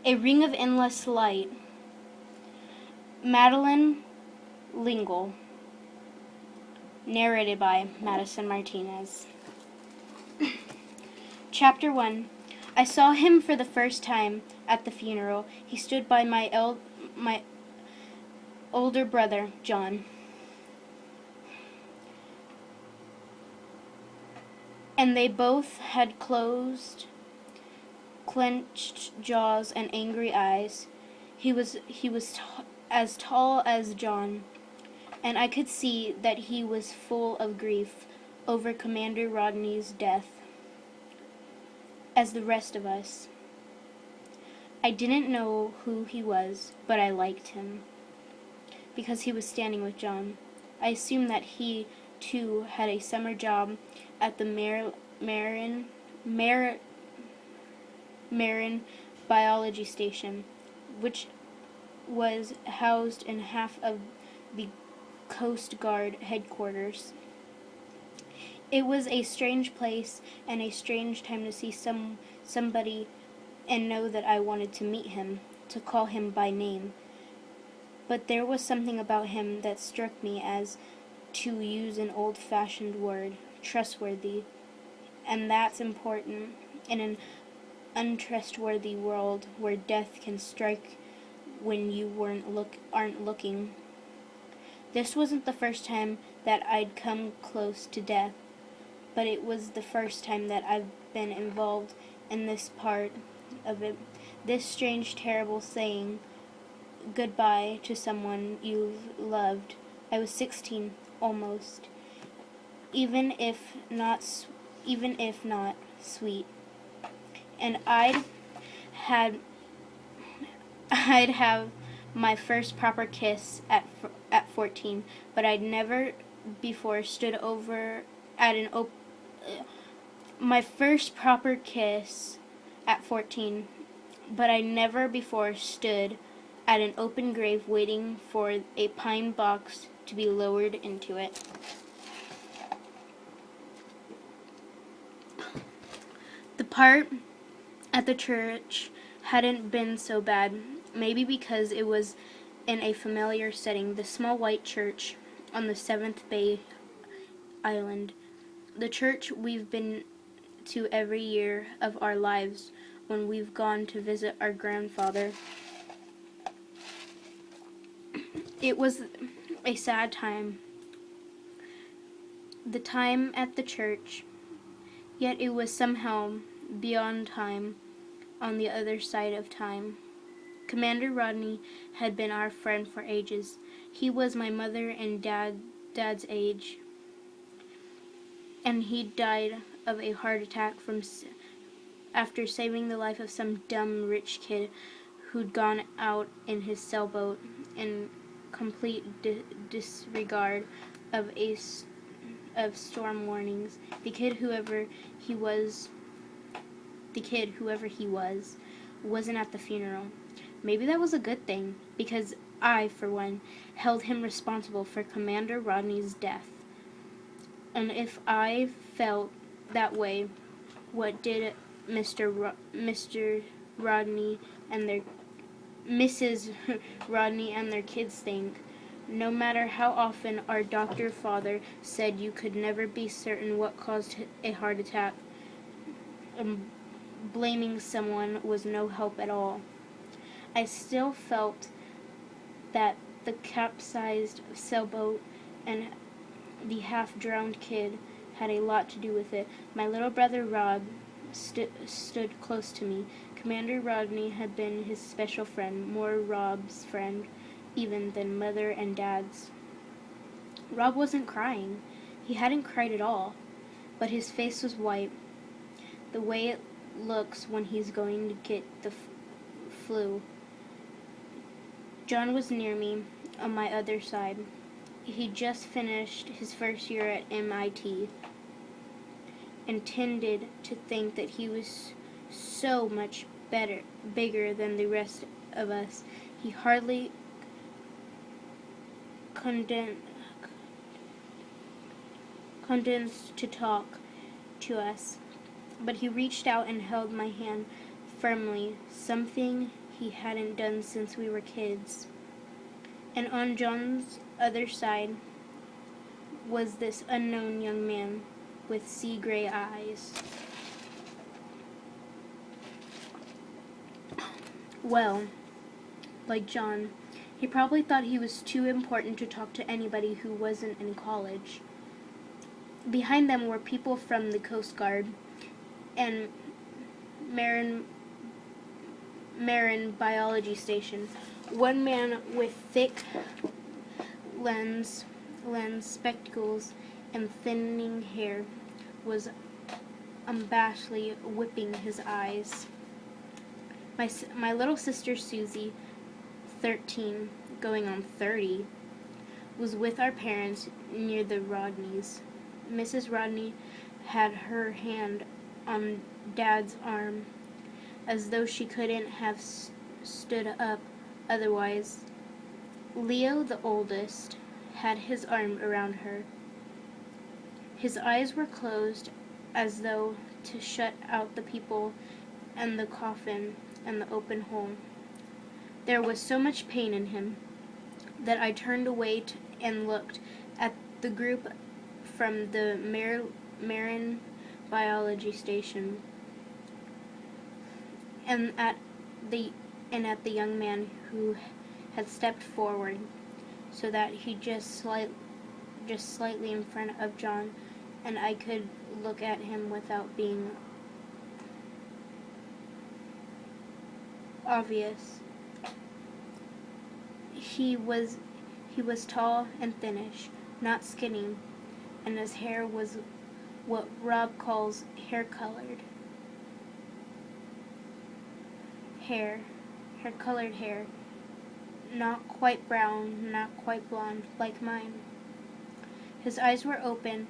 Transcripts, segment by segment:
A Ring of Endless Light. Madeleine Lingle. Narrated by Madison Martinez. Chapter 1. I saw him for the first time at the funeral. He stood by my older brother, John. And they both had clenched jaws and angry eyes. He was as tall as John, and I could see that he was full of grief over Commander Rodney's death, as the rest of us. I didn't know who he was, but I liked him, because he was standing with John. I assumed that he, too, had a summer job at the Marin biology station, which was housed in half of the Coast Guard headquarters. It was a strange place and a strange time to see somebody and know that I wanted to meet him, to call him by name. But there was something about him that struck me as, to use an old-fashioned word, trustworthy. And that's important in an untrustworthy world where death can strike when you aren't looking. This wasn't the first time that I'd come close to death, but it was the first time that I've been involved in this part of it. This strange, terrible saying goodbye to someone you've loved. I was 16, almost. Even if not sweet. And I'd have my first proper kiss at 14, but I'd never before stood over at my first proper kiss at 14, but I never before stood at an open grave waiting for a pine box to be lowered into it. The part at the church hadn't been so bad, maybe because it was in a familiar setting, the small white church on the 7th Bay Island. The church we've been to every year of our lives when we've gone to visit our grandfather. It was a sad time, the time at the church, yet it was somehow beyond time, on the other side of time. Commander Rodney had been our friend for ages. He was my mother and dad's age, and he died of a heart attack after saving the life of some dumb rich kid who'd gone out in his sailboat in complete disregard of storm warnings. The kid, whoever he was, wasn't at the funeral. Maybe that was a good thing, because I, for one, held him responsible for Commander Rodney's death. And if I felt that way, what did Mr. Rodney and Mrs. Rodney and their kids think? No matter how often our doctor father said you could never be certain what caused a heart attack, blaming someone was no help at all. I still felt that the capsized sailboat and the half-drowned kid had a lot to do with it. My little brother Rob stood close to me. Commander Rodney had been his special friend, more Rob's friend even than Mother and Dad's. Rob wasn't crying. He hadn't cried at all, but his face was white, the way it looks when he's going to get the flu. John was near me, on my other side. He just finished his first year at MIT and tended to think that he was so much bigger than the rest of us. He hardly condensed to talk to us, but he reached out and held my hand firmly, something he hadn't done since we were kids. And on John's other side was this unknown young man with sea gray eyes. Well, like John, he probably thought he was too important to talk to anybody who wasn't in college. Behind them were people from the Coast Guard and Marin Biology Station. One man with thick lens spectacles and thinning hair was unabashedly whipping his eyes. My little sister Susie, 13, going on 30, was with our parents near the Rodneys. Mrs. Rodney had her hand on Dad's arm, as though she couldn't have stood up otherwise. Leo, the oldest, had his arm around her. His eyes were closed, as though to shut out the people and the coffin and the open hole. There was so much pain in him that I turned away and looked at the group from the Marin Biology Station, and at the young man who had stepped forward, so that he just slightly in front of John, and I could look at him without being obvious. He was tall and thinnish, not skinny, and his hair was what Rob calls hair-colored hair, not quite brown, not quite blonde like mine. His eyes were open,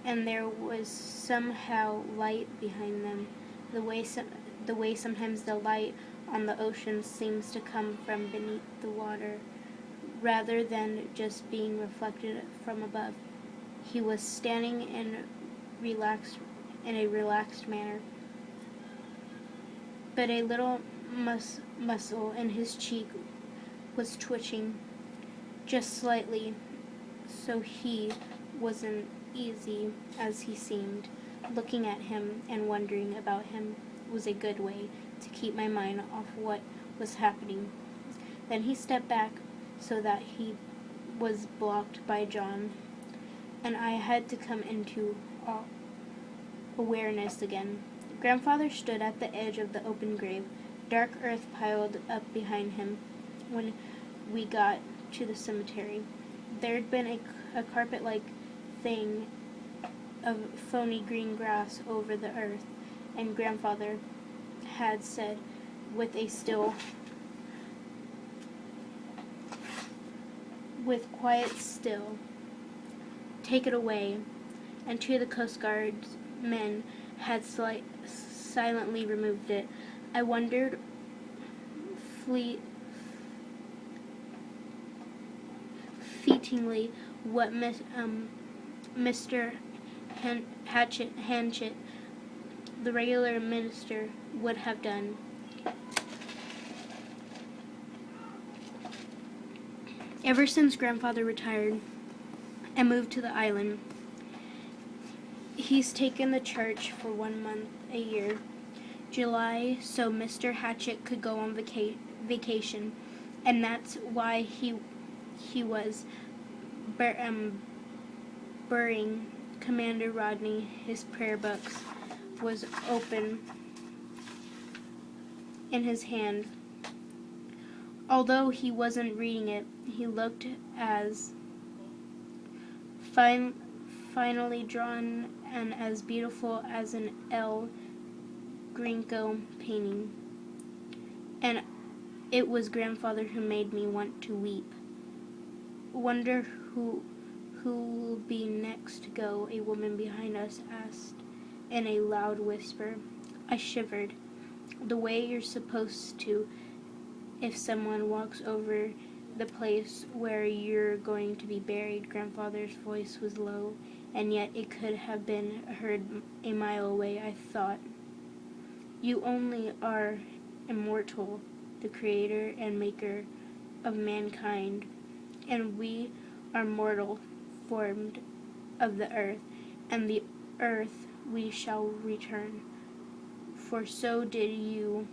and there was somehow light behind them, the way sometimes the light on the ocean seems to come from beneath the water, rather than just being reflected from above. He was standing in a relaxed manner, but a little muscle in his cheek was twitching just slightly, so he wasn't easy as he seemed. Looking at him and wondering about him was a good way to keep my mind off what was happening. Then he stepped back so that he was blocked by John, and I had to come into awareness again. Grandfather stood at the edge of the open grave, dark earth piled up behind him. When we got to the cemetery, there'd been a carpet-like thing of phony green grass over the earth, and Grandfather had said with quiet still, "Take it away," and two of the Coast Guard's men had silently removed it. I wondered fleetingly what Mr. Hatchet, the regular minister, would have done. Ever since Grandfather retired and moved to the island, he's taken the church for 1 month a year, July, so Mr. Hatchet could go on vacation, and that's why he was burying Commander Rodney. His prayer book was open in his hand. Although he wasn't reading it, he looked as finely drawn and as beautiful as an El Greco painting. And it was Grandfather who made me want to weep. Wonder who'll be next to go, a woman behind us asked in a loud whisper. I shivered. The way you're supposed to if someone walks over the place where you're going to be buried. Grandfather's voice was low, and yet it could have been heard a mile away, I thought. You only are immortal the creator and maker of mankind, and we are mortal, formed of the earth, and the earth we shall return. For so did you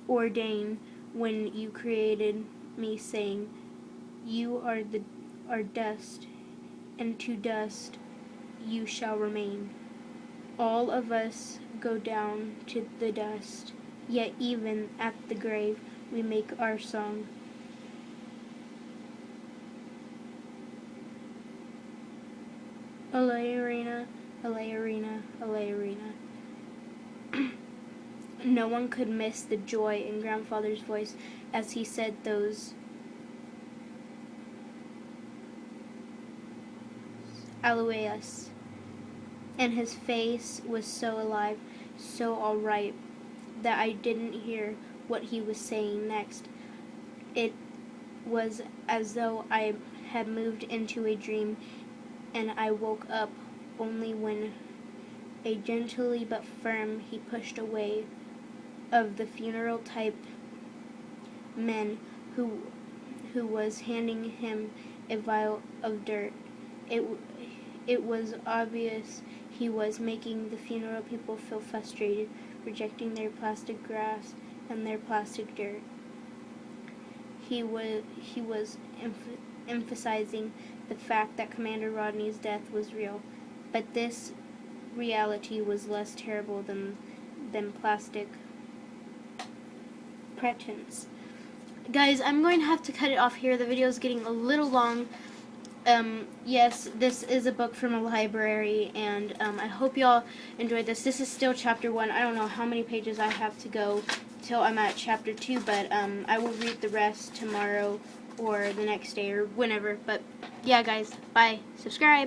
ordain when you created me, saying, you are dust, and to dust you shall remain. All of us go down to the dust, yet even at the grave we make our song. Alea Arena, Alea Arena, Alea Arena. No one could miss the joy in Grandfather's voice as he said those Aloeus, and his face was so alive, so all right, that I didn't hear what he was saying next. It was as though I had moved into a dream, and I woke up only when a gently but firm he pushed away of the funeral type men who was handing him a vial of dirt. It was obvious he was making the funeral people feel frustrated, rejecting their plastic grass and their plastic dirt. He was emphasizing the fact that Commander Rodney's death was real, but this reality was less terrible than plastic pretense. Guys, I'm going to have to cut it off here. The video is getting a little long. Yes, this is a book from a library, and I hope y'all enjoyed this. This is still chapter 1. I don't know how many pages I have to go till I'm at chapter 2, but I will read the rest tomorrow or the next day or whenever. But yeah, guys, bye. Subscribe.